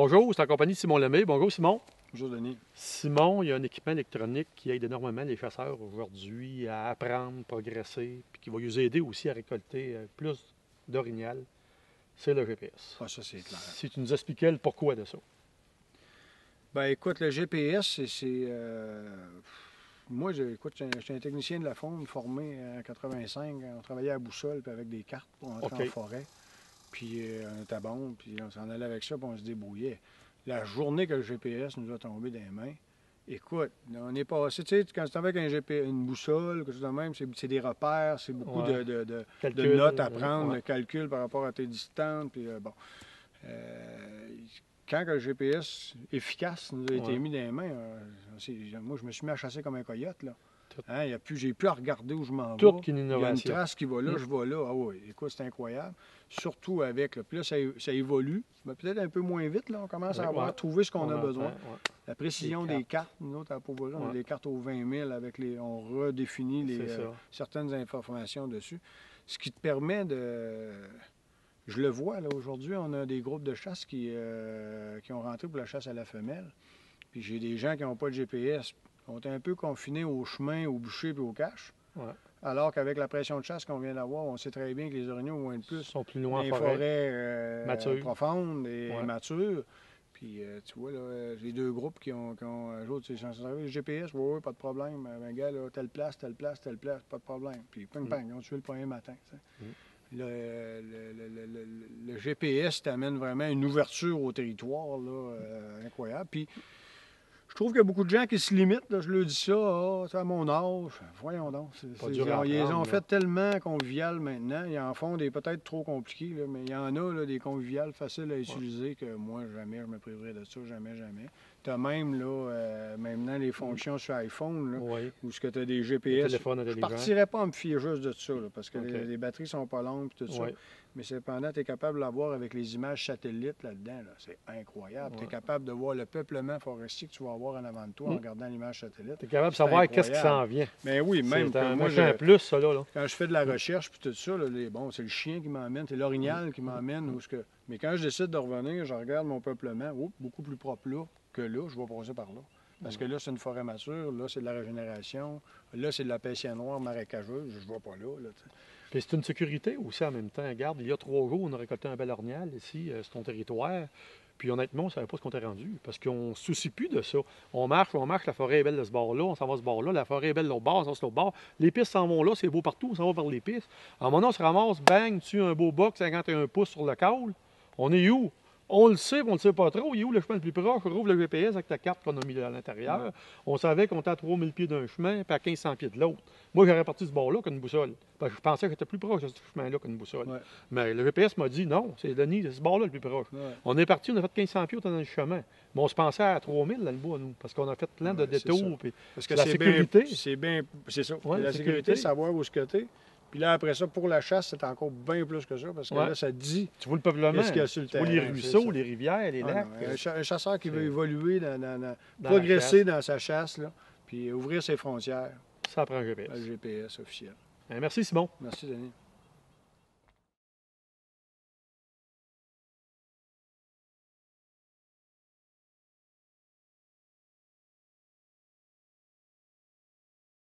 Bonjour, c'est la compagnie Simon Lemay. Bonjour Simon. Bonjour Denis. Simon, il y a un équipement électronique qui aide énormément les chasseurs aujourd'hui à apprendre, progresser, puis qui va les aider aussi à récolter plus d'orignal. C'est le GPS. Ah, ça c'est clair. Si tu nous expliquais le pourquoi de ça. Ben écoute, le GPS, moi, écoute, j'étais un technicien de la faune formé en 85. On travaillait à boussole puis avec des cartes pour entrer en forêt. Puis on était bon, puis on s'en allait avec ça, puis on se débrouillait. La journée que le GPS nous a tombé dans les mains, écoute, on est passé, tu sais, quand tu avec un GPS, une boussole, quelque chose de même, c'est des repères, c'est beaucoup de notes à prendre, de calcul par rapport à tes distances, puis bon. Quand le GPS efficace nous a été mis dans les mains, moi, je me suis mis à chasser comme un coyote, là. Hein, j'ai plus à regarder où je m'en vais. Toute une innovation. Il y a une trace qui va là, je vais là. Ah oui, écoute, c'est incroyable. Surtout avec, là, puis là, ça évolue. Peut-être un peu moins vite, là. On commence à avoir trouvé ce qu'on a besoin. La précision des cartes, nous autres, à Pauvoisin, on a des cartes aux 20 000 avec on redéfinit certaines informations dessus. Ce qui te permet de... Je le vois, là, aujourd'hui, on a des groupes de chasse qui ont rentré pour la chasse à la femelle. Puis j'ai des gens qui n'ont pas de GPS. On est un peu confinés au chemin, au bûcher et au cache. Ouais. Alors qu'avec la pression de chasse qu'on vient d'avoir, on sait très bien que les orignaux vont être plus sont plus loin dans les forêts profondes et matures. Puis tu vois, là, j'ai deux groupes qui ont le GPS, oui, pas de problème. Un gars, là, telle place, pas de problème. Puis ping-pang, ils ont tué le premier matin. Le GPS t'amène vraiment une ouverture au territoire là, incroyable. Puis je trouve qu'il y a beaucoup de gens qui se limitent. Là, je leur dis ça, c'est à mon âge. Voyons donc. Ils ont fait tellement convivial maintenant. Ils en font des peut-être trop compliqués, là, mais il y en a là, des conviviales faciles à utiliser que moi, jamais je me priverais de ça. Jamais. Tu as même là, maintenant les fonctions sur iPhone là, où tu as des GPS. Je ne partirais pas à me fier juste de ça là, parce que les batteries sont pas longues et tout ça. Mais cependant, tu es capable de l'avoir avec les images satellites là-dedans. Là. C'est incroyable. Tu es capable de voir le peuplement forestier que tu vas avoir en avant de toi en regardant l'image satellite. Tu es capable de savoir qu'est-ce qui s'en vient. Mais oui, même que moi, plus, ça, là. Quand je fais de la recherche puis tout ça, là, c'est le chien qui m'emmène, c'est l'orignal qui m'emmène. Mais quand je décide de revenir, je regarde mon peuplement, beaucoup plus propre là que là, je vais passer par là. Parce que là, c'est une forêt mature, là, c'est de la régénération, là, c'est de la pêche noire marécageuse, je ne vais pas là. Puis c'est une sécurité aussi en même temps. Regarde, il y a 3 jours, on a récolté un bel orignal ici, sur ton territoire. Puis honnêtement, on ne savait pas ce qu'on était rendu, parce qu'on ne se soucie plus de ça. On marche, la forêt est belle de ce bord-là, on s'en va de ce bord-là, la forêt est belle de l'autre bord, on s'en va de l'autre bord. Les pistes s'en vont là, c'est beau partout, on s'en va vers les pistes. À un moment donné, on se ramasse, bang, tue un beau boc 51 pouces sur le câble. On est où? On le sait, mais on ne le sait pas trop. Il est où le chemin le plus proche? On rouvre le GPS avec la carte qu'on a mis à l'intérieur. On savait qu'on était à 3000 pieds d'un chemin puis à 1500 pieds de l'autre. Moi, j'aurais parti ce bord-là qu'une boussole. Parce que je pensais que j'étais plus proche de ce chemin-là qu'une boussole. Mais le GPS m'a dit non, c'est Denis, c'est ce bord-là le plus proche. On est parti, on a fait 1500 pieds dans le chemin. Mais on se pensait à 3000 là le bas, nous, parce qu'on a fait plein de détours. Parce que la sécurité, c'est ça. La sécurité, savoir où ce que tu es. Puis là, après ça, pour la chasse, c'est encore bien plus que ça, parce que là, ça te dit... Tu vois le peuplement, tu vois les ruisseaux, les rivières, les lacs. Un chasseur qui veut évoluer, progresser dans sa chasse, là, puis ouvrir ses frontières. Ça prend un GPS. Un GPS officiel. Merci, Simon. Merci, Denis.